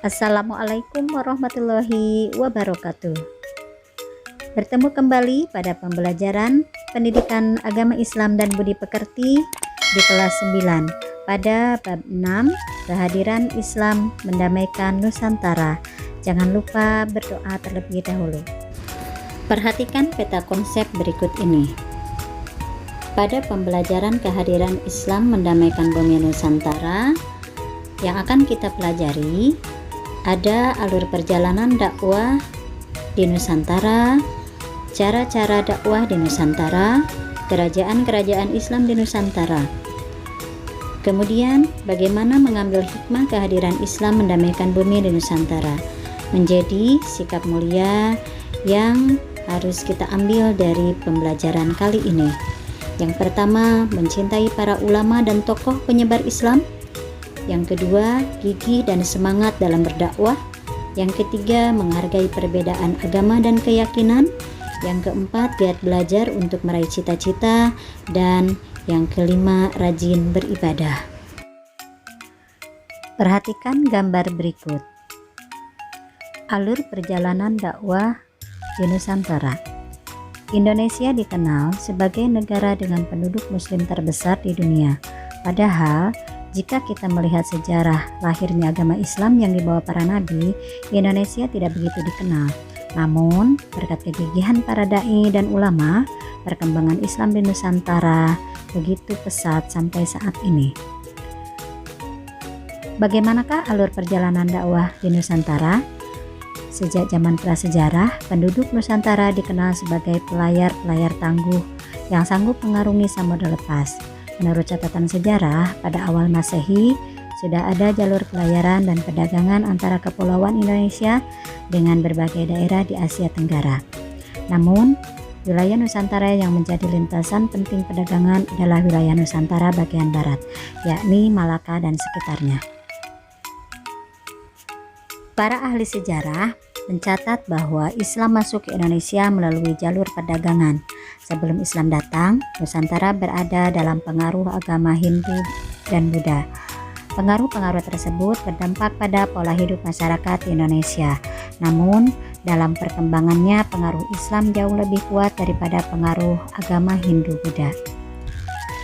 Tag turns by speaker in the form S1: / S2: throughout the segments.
S1: Assalamualaikum warahmatullahi wabarakatuh. Bertemu kembali pada pembelajaran Pendidikan Agama Islam dan Budi Pekerti di kelas 9 pada bab 6 Kehadiran Islam Mendamaikan Nusantara. Jangan lupa berdoa terlebih dahulu. Perhatikan peta konsep berikut ini. Pada pembelajaran Kehadiran Islam Mendamaikan Bumi Nusantara yang akan kita pelajari, ada alur perjalanan dakwah di Nusantara, cara-cara dakwah di Nusantara, kerajaan-kerajaan Islam di Nusantara. Kemudian, bagaimana mengambil hikmah kehadiran Islam mendamaikan bumi di Nusantara menjadi sikap mulia yang harus kita ambil dari pembelajaran kali ini. Yang pertama, mencintai para ulama dan tokoh penyebar Islam. Yang kedua, gigih dan semangat dalam berdakwah. Yang ketiga, menghargai perbedaan agama dan keyakinan. Yang keempat, giat belajar untuk meraih cita-cita. Dan yang kelima, rajin beribadah. Perhatikan gambar berikut. Alur perjalanan dakwah di Nusantara. Indonesia dikenal sebagai negara dengan penduduk muslim terbesar di dunia. Padahal, jika kita melihat sejarah lahirnya agama Islam yang dibawa para nabi, Indonesia tidak begitu dikenal. Namun, berkat kegigihan para dai dan ulama, perkembangan Islam di Nusantara begitu pesat sampai saat ini. Bagaimanakah alur perjalanan dakwah di Nusantara? Sejak zaman prasejarah, penduduk Nusantara dikenal sebagai pelayar-pelayar tangguh yang sanggup mengarungi samudra lepas. Menurut catatan sejarah, pada awal Masehi sudah ada jalur pelayaran dan perdagangan antara kepulauan Indonesia dengan berbagai daerah di Asia Tenggara. Namun, wilayah Nusantara yang menjadi lintasan penting perdagangan adalah wilayah Nusantara bagian barat, yakni Malaka dan sekitarnya. Para ahli sejarah mencatat bahwa Islam masuk ke Indonesia melalui jalur perdagangan. Sebelum Islam datang, Nusantara berada dalam pengaruh agama Hindu dan Buddha. Pengaruh-pengaruh tersebut berdampak pada pola hidup masyarakat di Indonesia. Namun, dalam perkembangannya pengaruh Islam jauh lebih kuat daripada pengaruh agama Hindu-Buddha.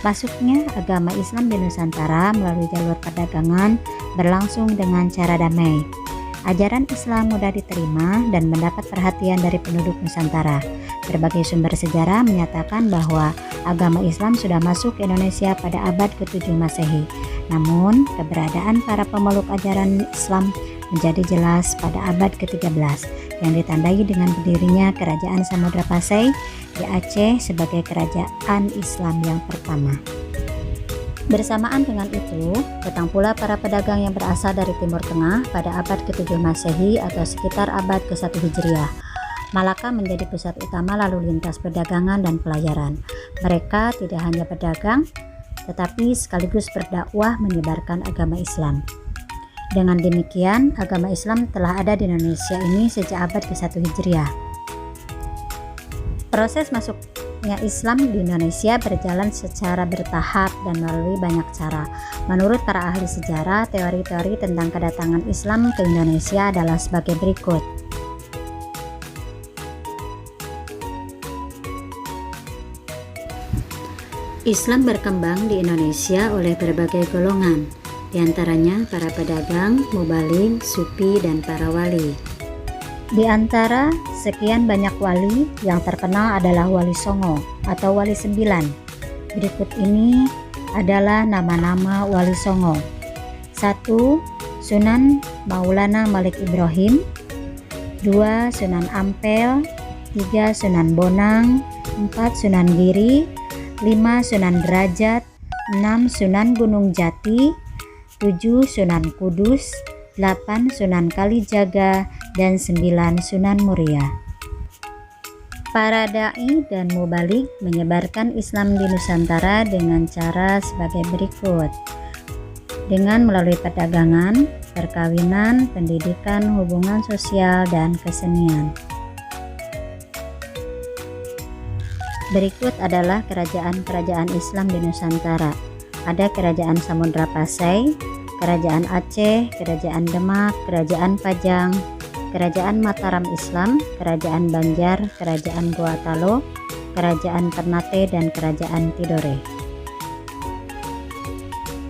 S1: Masuknya agama Islam di Nusantara melalui jalur perdagangan berlangsung dengan cara damai. Ajaran Islam mudah diterima dan mendapat perhatian dari penduduk Nusantara. Berbagai sumber sejarah menyatakan bahwa agama Islam sudah masuk ke Indonesia pada abad ke-7 Masehi. Namun, keberadaan para pemeluk ajaran Islam menjadi jelas pada abad ke-13 yang ditandai dengan berdirinya Kerajaan Samudra Pasai di Aceh sebagai kerajaan Islam yang pertama. Bersamaan dengan itu, datang pula para pedagang yang berasal dari Timur Tengah pada abad ke-7 Masehi atau sekitar abad ke-1 Hijriah. Malaka menjadi pusat utama lalu lintas perdagangan dan pelayaran. Mereka tidak hanya berdagang, tetapi sekaligus berdakwah menyebarkan agama Islam. Dengan demikian, agama Islam telah ada di Indonesia ini sejak abad ke-1 Hijriah. Proses masuknya Islam di Indonesia berjalan secara bertahap dan melalui banyak cara. Menurut para ahli sejarah, teori-teori tentang kedatangan Islam ke Indonesia adalah sebagai berikut. Islam berkembang di Indonesia oleh berbagai golongan, diantaranya para pedagang, mubaligh, sufi, dan para wali. Di antara sekian banyak wali, yang terkenal adalah Wali Songo atau Wali 9. Berikut ini adalah nama-nama Wali Songo. 1. Sunan Maulana Malik Ibrahim. 2. Sunan Ampel. 3. Sunan Bonang. 4. Sunan Giri. 5. Sunan Derajat. 6. Sunan Gunung Jati. 7. Sunan Kudus. 8. Sunan Kalijaga, dan 9. Sunan Muria. Para dai dan mubaligh menyebarkan Islam di Nusantara dengan cara sebagai berikut. Dengan melalui perdagangan, perkawinan, pendidikan, hubungan sosial, dan kesenian. Berikut adalah kerajaan-kerajaan Islam di Nusantara. Ada Kerajaan Samudra Pasai, Kerajaan Aceh, Kerajaan Demak, Kerajaan Pajang, Kerajaan Mataram Islam, Kerajaan Banjar, Kerajaan Gorontalo, Kerajaan Ternate, dan Kerajaan Tidore.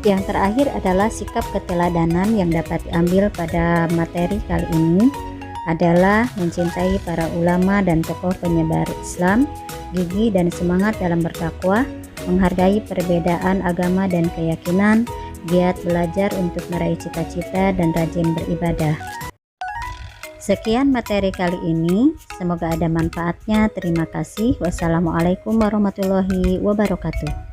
S1: Yang terakhir adalah sikap keteladanan yang dapat diambil pada materi kali ini adalah mencintai para ulama dan tokoh penyebar Islam, gigih dan semangat dalam berdakwah, menghargai perbedaan agama dan keyakinan, giat belajar untuk meraih cita-cita, dan rajin beribadah. Sekian materi kali ini, semoga ada manfaatnya. Terima kasih. Wassalamualaikum warahmatullahi wabarakatuh.